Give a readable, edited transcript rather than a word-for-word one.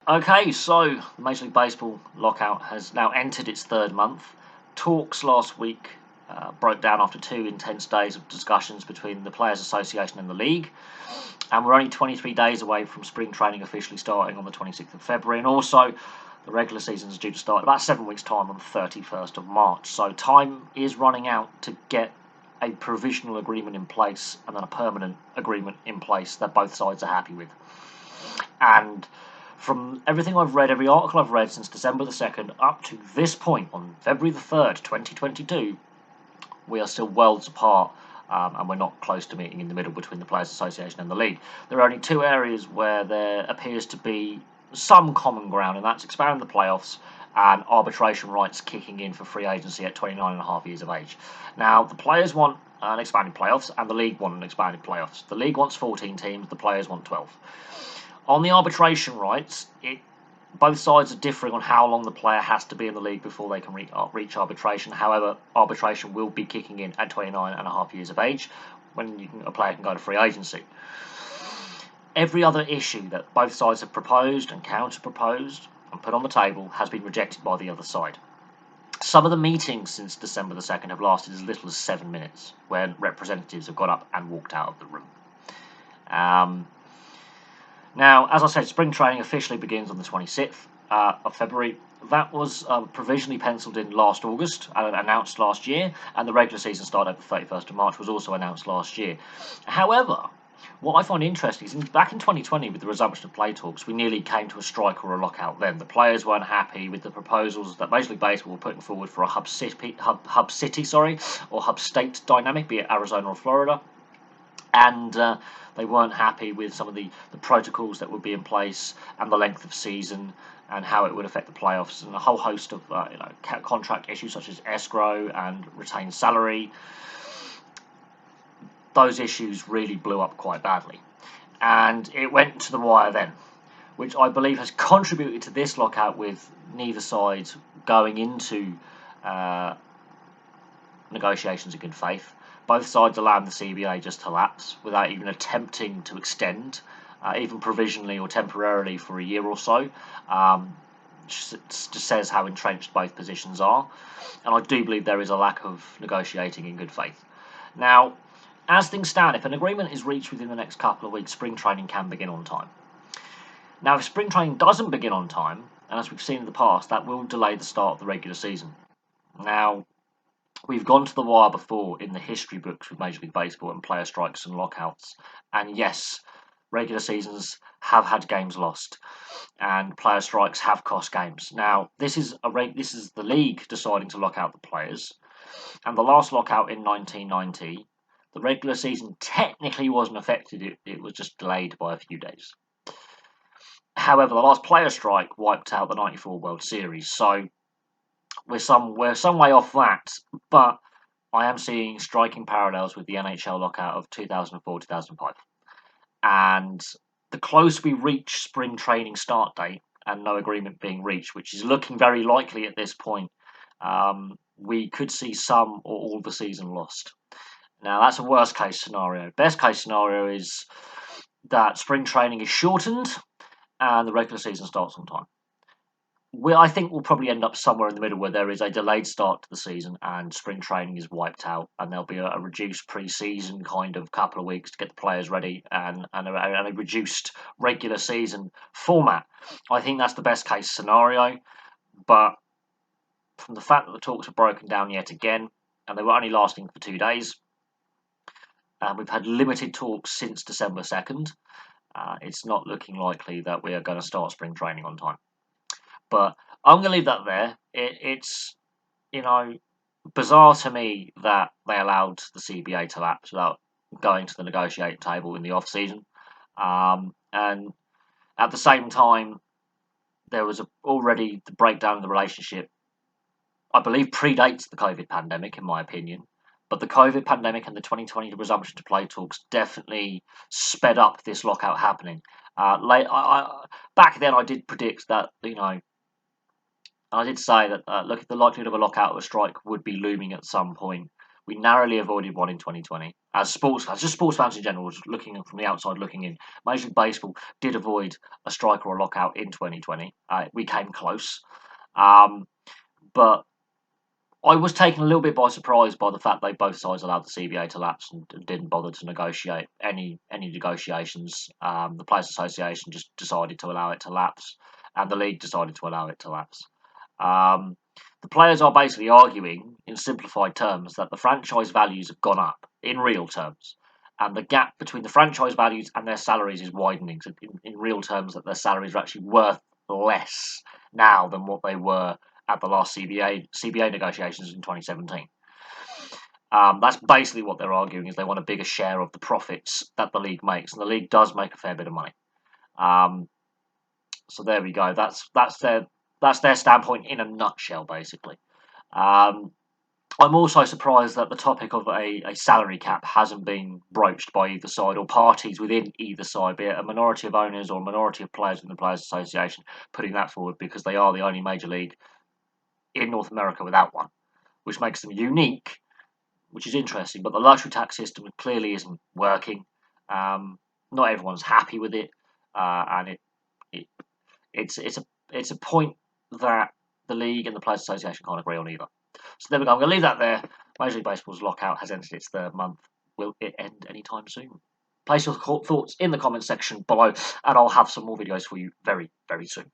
Okay, so the Major League Baseball lockout has now entered its third month. Talks last week broke down after 2 intense days of discussions between the Players Association and the league, and we're only 23 days away from spring training officially starting on the 26th of February, and also the regular season is due to start in about 7 weeks' time on the 31st of March. So time is running out to get a provisional agreement in place and then a permanent agreement in place that both sides are happy with. And from everything I've read, every article I've read since December the 2nd up to this point on February the 3rd, 2022, we are still worlds apart, and we're not close to meeting in the middle between the Players Association and the league. There are only two areas where there appears to be some common ground, and that's expanding the playoffs and arbitration rights kicking in for free agency at 29 and a half years of age. Now, the players want an expanded playoffs, and the league want an expanded playoffs. The league wants 14 teams, the players want 12. On the arbitration rights, both sides are differing on how long the player has to be in the league before they can reach arbitration. However, arbitration will be kicking in at 29 and a half years of age when a player can go to free agency. Every other issue that both sides have proposed and counter-proposed and put on the table has been rejected by the other side. Some of the meetings since December the 2nd have lasted as little as 7 minutes, where representatives have got up and walked out of the room. Now, as I said, spring training officially begins on the 26th of February. That was provisionally penciled in last August and announced last year, and the regular season start at the 31st of March was also announced last year. However, what I find interesting is back in 2020, with the resumption of play talks, we nearly came to a strike or a lockout then. The players weren't happy with the proposals that Major League Baseball were putting forward for a hub city, or hub state dynamic, be it Arizona or Florida. And they weren't happy with some of the protocols that would be in place and the length of season and how it would affect the playoffs and a whole host of contract issues such as escrow and retained salary. Those issues really blew up quite badly, and it went to the wire then, which I believe has contributed to this lockout, with neither side going into negotiations in good faith. Both sides allowing the CBA just to lapse without even attempting to extend, even provisionally or temporarily for a year or so. Just says how entrenched both positions are, and I do believe there is a lack of negotiating in good faith. Now, as things stand, if an agreement is reached within the next couple of weeks, spring training can begin on time. Now, if spring training doesn't begin on time, and as we've seen in the past, that will delay the start of the regular season. Now, we've gone to the wire before in the history books with Major League Baseball and player strikes and lockouts. And yes, regular seasons have had games lost, and player strikes have cost games. Now, this is the league deciding to lock out the players. And the last lockout in 1990, the regular season technically wasn't affected. It was just delayed by a few days. However, the last player strike wiped out the 94 World Series. So we're some way off that, but I am seeing striking parallels with the NHL lockout of 2004-2005. And the closer we reach spring training start date and no agreement being reached, which is looking very likely at this point, we could see some or all the season lost. Now, that's a worst case scenario. Best case scenario is that spring training is shortened and the regular season starts on time. I think we'll probably end up somewhere in the middle, where there is a delayed start to the season and spring training is wiped out, and there'll be a reduced pre-season kind of couple of weeks to get the players ready, and a reduced regular season format. I think that's the best case scenario, but from the fact that the talks have broken down yet again, and they were only lasting for 2 days, and we've had limited talks since December 2nd, it's not looking likely that we are going to start spring training on time. But I'm going to leave that there. It's bizarre to me that they allowed the CBA to lapse without going to the negotiating table in the off season, and at the same time, there was already the breakdown in the relationship. I believe predates the COVID pandemic, in my opinion. But the COVID pandemic and the 2020 resumption to play talks definitely sped up this lockout happening. Back then, I did predict that I did say that look, the likelihood of a lockout or a strike would be looming at some point, We narrowly avoided one in 2020. As sports fans, just sports fans in general, just looking from the outside looking in, Major League Baseball did avoid a strike or a lockout in 2020. We came close. But I was taken a little bit by surprise by the fact they both sides allowed the CBA to lapse and didn't bother to negotiate any negotiations. The Players Association just decided to allow it to lapse, and the league decided to allow it to lapse. The players are basically arguing, in simplified terms, that the franchise values have gone up in real terms, and the gap between the franchise values and their salaries is widening. So in real terms, that their salaries are actually worth less now than what they were at the last CBA negotiations in 2017. That's basically what they're arguing, is they want a bigger share of the profits that the league makes, and the league does make a fair bit of money. So there we go. That's their standpoint in a nutshell, basically. I'm also surprised that the topic of a salary cap hasn't been broached by either side, or parties within either side, be it a minority of owners or a minority of players within the Players Association, putting that forward, because they are the only major league in North America without one, which makes them unique, which is interesting. But the luxury tax system clearly isn't working. Not everyone's happy with it, and it's a point that the league and the Players Association can't agree on either. So there we go. I'm going to leave that there. Major League Baseball's lockout has entered its third month. Will it end anytime soon? Place your thoughts in the comments section below, and I'll have some more videos for you very, very soon.